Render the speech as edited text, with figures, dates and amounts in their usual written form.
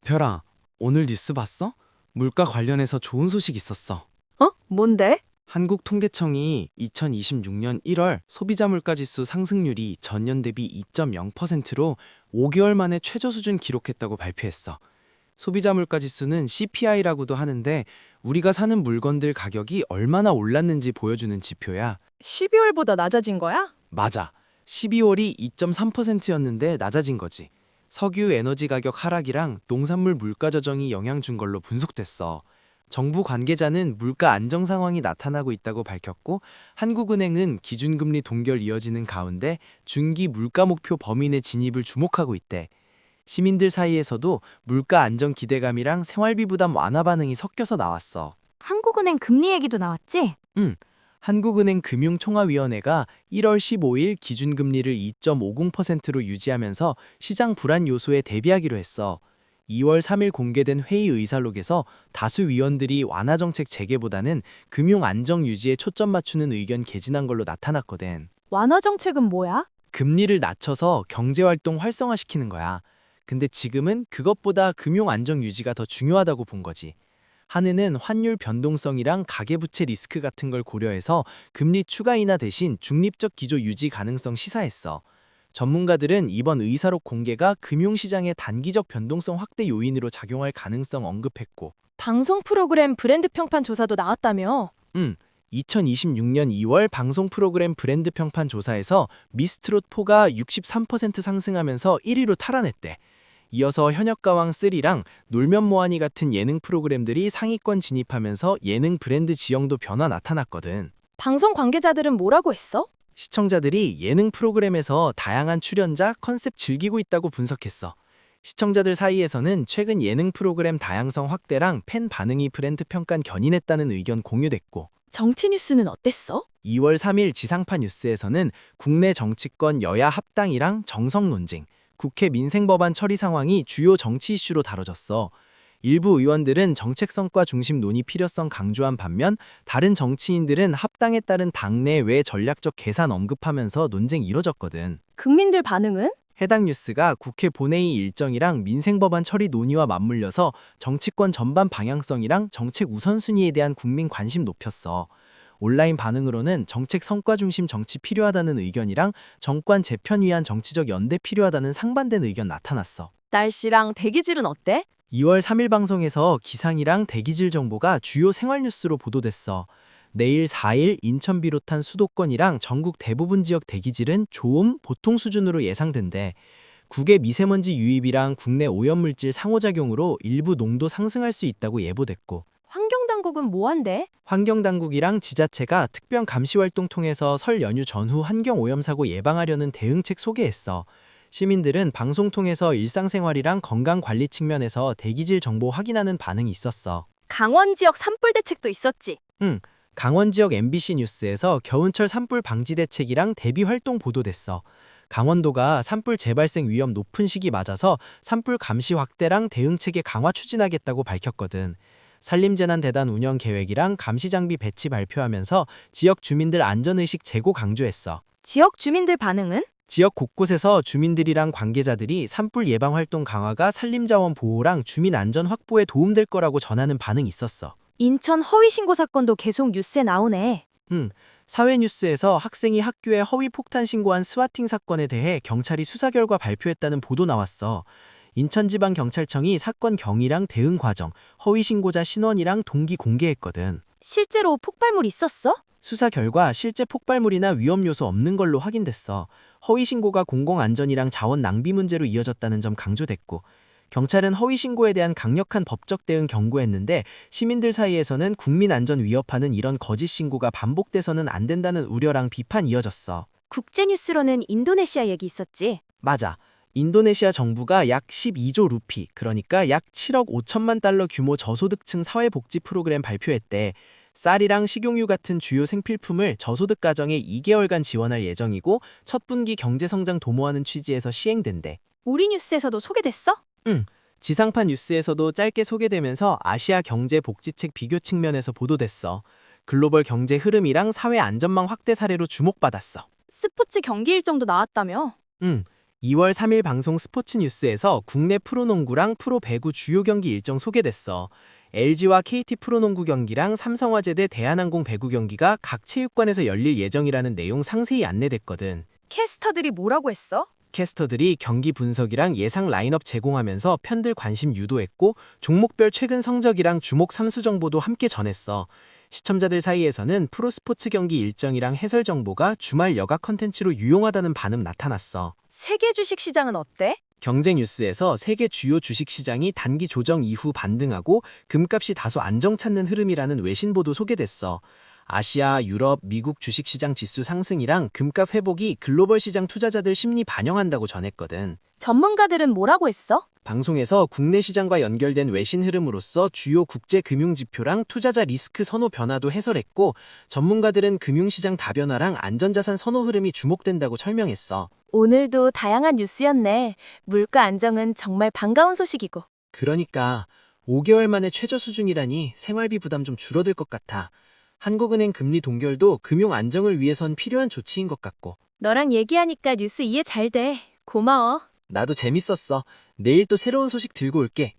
별아, 오늘 뉴스 봤어? 물가 관련해서 좋은 소식 있었어. 어? 뭔데? 한국통계청이 2026년 1월 소비자 물가지수 상승률이 전년 대비 2.0%로 5개월 만에 최저 수준 기록했다고 발표했어. 소비자 물가지수는 CPI라고도 하는데 우리가 사는 물건들 가격이 얼마나 올랐는지 보여주는 지표야. 12월보다 낮아진 거야? 맞아. 12월이 2.3%였는데 낮아진 거지. 석유 에너지 가격 하락이랑 농산물 물가 조정이 영향 준 걸로 분석됐어. 정부 관계자는 물가 안정 상황이 나타나고 있다고 밝혔고, 한국은행은 기준금리 동결 이어지는 가운데 중기 물가 목표 범위 내 진입을 주목하고 있대. 시민들 사이에서도 물가 안정 기대감이랑 생활비 부담 완화 반응이 섞여서 나왔어. 한국은행 금리 얘기도 나왔지? 한국은행 금융총화위원회가 1월 15일 기준금리를 2.50%로 유지하면서 시장 불안 요소에 대비하기로 했어. 2월 3일 공개된 회의 의사록에서 다수 위원들이 완화 정책 재개보다는 금융 안정 유지에 초점 맞추는 의견 개진한 걸로 나타났거든. 완화 정책은 뭐야? 금리를 낮춰서 경제활동 활성화시키는 거야. 근데 지금은 그것보다 금융 안정 유지가 더 중요하다고 본 거지. 한은은 환율 변동성이랑 가계부채 리스크 같은 걸 고려해서 금리 추가 인하 대신 중립적 기조 유지 가능성 시사했어. 전문가들은 이번 의사록 공개가 금융시장의 단기적 변동성 확대 요인으로 작용할 가능성 언급했고, 방송 프로그램 브랜드 평판 조사도 나왔다며? 2026년 2월 방송 프로그램 브랜드 평판 조사에서 미스트롯4가 63% 상승하면서 1위로 탈환했대. 이어서 현역가왕 3랑 놀면 뭐하니 같은 예능 프로그램들이 상위권 진입하면서 예능 브랜드 지형도 변화 나타났거든. 방송 관계자들은 뭐라고 했어? 시청자들이 예능 프로그램에서 다양한 출연자, 컨셉 즐기고 있다고 분석했어. 시청자들 사이에서는 최근 예능 프로그램 다양성 확대랑 팬 반응이 브랜드 평가를 견인했다는 의견 공유됐고, 정치 뉴스는 어땠어? 2월 3일 지상파 뉴스에서는 국내 정치권 여야 합당이랑 정성 논쟁, 국회 민생법안 처리 상황이 주요 정치 이슈로 다뤄졌어. 일부 의원들은 정책성과 중심 논의 필요성 강조한 반면 다른 정치인들은 합당에 따른 당내 외 전략적 계산 언급하면서 논쟁이 이뤄졌거든. 국민들 반응은? 해당 뉴스가 국회 본회의 일정이랑 민생법안 처리 논의와 맞물려서 정치권 전반 방향성이랑 정책 우선순위에 대한 국민 관심 높였어. 온라인 반응으로는 정책 성과 중심 정치 필요하다는 의견이랑 정권 재편 위한 정치적 연대 필요하다는 상반된 의견 나타났어. 날씨랑 대기질은 어때? 2월 3일 방송에서 기상이랑 대기질 정보가 주요 생활 뉴스로 보도됐어. 내일 4일 인천 비롯한 수도권이랑 전국 대부분 지역 대기질은 좋음, 보통 수준으로 예상된대. 국외 미세먼지 유입이랑 국내 오염물질 상호작용으로 일부 농도 상승할 수 있다고 예보됐고, 환경당국은 뭐한대? 환경당국이랑 지자체가 특별 감시활동 통해서 설 연휴 전후 환경오염사고 예방하려는 대응책 소개했어. 시민들은 방송 통해서 일상생활이랑 건강관리 측면에서 대기질 정보 확인하는 반응이 있었어. 강원 지역 산불 대책도 있었지. 강원 지역 MBC 뉴스에서 겨울철 산불 방지 대책이랑 대비 활동 보도됐어. 강원도가 산불 재발생 위험 높은 시기 맞아서 산불 감시 확대랑 대응체계 강화 추진하겠다고 밝혔거든. 산림재난대단 운영 계획이랑 감시 장비 배치 발표하면서 지역 주민들 안전의식 제고 강조했어. 지역 주민들 반응은? 지역 곳곳에서 주민들이랑 관계자들이 산불 예방 활동 강화가 산림자원 보호랑 주민 안전 확보에 도움될 거라고 전하는 반응이 있었어. 인천 허위신고 사건도 계속 뉴스에 나오네. 사회뉴스에서 학생이 학교에 허위 폭탄 신고한 스와팅 사건에 대해 경찰이 수사 결과 발표했다는 보도 나왔어. 인천지방경찰청이 사건 경위랑 대응 과정, 허위 신고자 신원이랑 동기 공개했거든. 실제로 폭발물 있었어? 수사 결과 실제 폭발물이나 위험 요소 없는 걸로 확인됐어. 허위 신고가 공공안전이랑 자원 낭비 문제로 이어졌다는 점 강조됐고, 경찰은 허위 신고에 대한 강력한 법적 대응 경고했는데 시민들 사이에서는 국민 안전 위협하는 이런 거짓 신고가 반복돼서는 안 된다는 우려랑 비판 이어졌어. 국제뉴스로는 인도네시아 얘기 있었지. 맞아. 인도네시아 정부가 약 12조 루피, 그러니까 약 7억 5천만 달러 규모 저소득층 사회복지 프로그램 발표했대. 쌀이랑 식용유 같은 주요 생필품을 저소득 가정에 2개월간 지원할 예정이고 첫 분기 경제성장 도모하는 취지에서 시행된대. 우리 뉴스에서도 소개됐어? 지상파 뉴스에서도 짧게 소개되면서 아시아 경제 복지책 비교 측면에서 보도됐어. 글로벌 경제 흐름이랑 사회 안전망 확대 사례로 주목받았어. 스포츠 경기 일정도 나왔다며? 2월 3일 방송 스포츠 뉴스에서 국내 프로농구랑 프로배구 주요 경기 일정 소개됐어. LG와 KT 프로농구 경기랑 삼성화재 대 대한항공 배구 경기가 각 체육관에서 열릴 예정이라는 내용 상세히 안내됐거든. 캐스터들이 뭐라고 했어? 캐스터들이 경기 분석이랑 예상 라인업 제공하면서 팬들 관심 유도했고 종목별 최근 성적이랑 주목 삼수 정보도 함께 전했어. 시청자들 사이에서는 프로스포츠 경기 일정이랑 해설 정보가 주말 여가 컨텐츠로 유용하다는 반응 나타났어. 세계 주식 시장은 어때? 경제 뉴스에서 세계 주요 주식 시장이 단기 조정 이후 반등하고 금값이 다소 안정 찾는 흐름이라는 외신 보도 소개됐어. 아시아, 유럽, 미국 주식 시장 지수 상승이랑 금값 회복이 글로벌 시장 투자자들 심리 반영한다고 전했거든. 전문가들은 뭐라고 했어? 방송에서 국내 시장과 연결된 외신 흐름으로서 주요 국제 금융 지표랑 투자자 리스크 선호 변화도 해설했고, 전문가들은 금융시장 다변화랑 안전자산 선호 흐름이 주목된다고 설명했어. 오늘도 다양한 뉴스였네. 물가 안정은 정말 반가운 소식이고. 그러니까 5개월 만에 최저 수준이라니 생활비 부담 좀 줄어들 것 같아. 한국은행 금리 동결도 금융 안정을 위해선 필요한 조치인 것 같고. 너랑 얘기하니까 뉴스 이해 잘 돼. 고마워. 나도 재밌었어. 내일 또 새로운 소식 들고 올게.